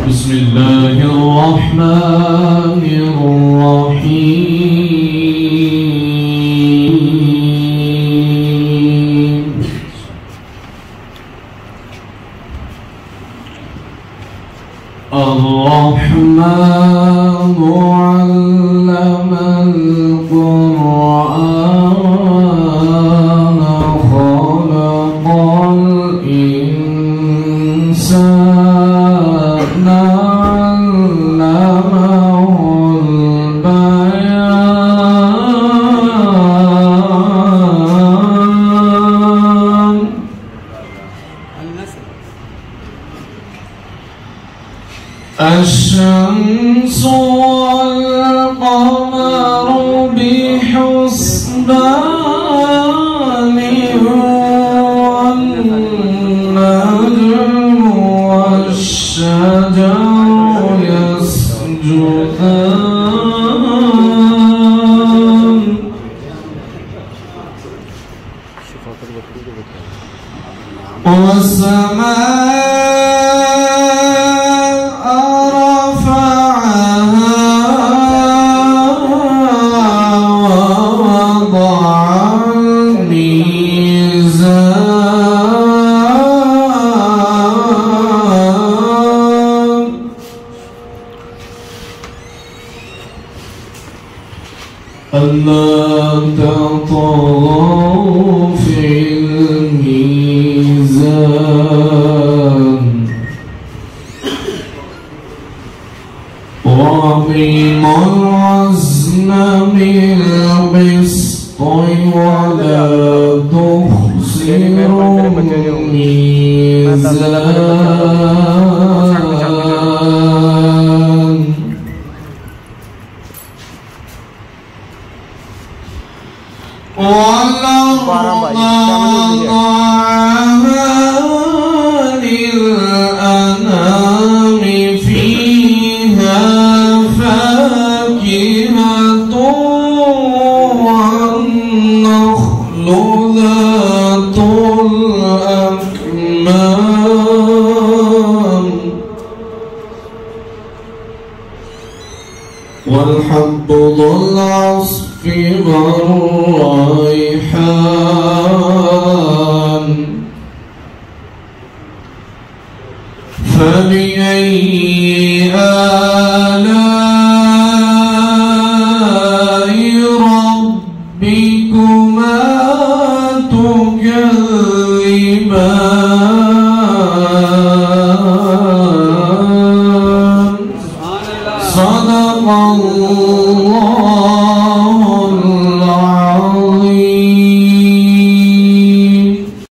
بسم الله الرحمن الرحيم الرحمن علم القرآن خلق الإنسان علمه البيان الشمس والقمر بحسبان والنجم والشجر يسجدان والسماء رفعها ووضع الميزان ألا تطغوا في الميزان وأقيموا الوزن بالقسط ولا تخسروا الميزان والأرض وضعها للأنام فيها فاكهة والنخل ذات الأكمام والحب ذو العصف والريحان فبأي آلاء ربكما تكذبان صدق الله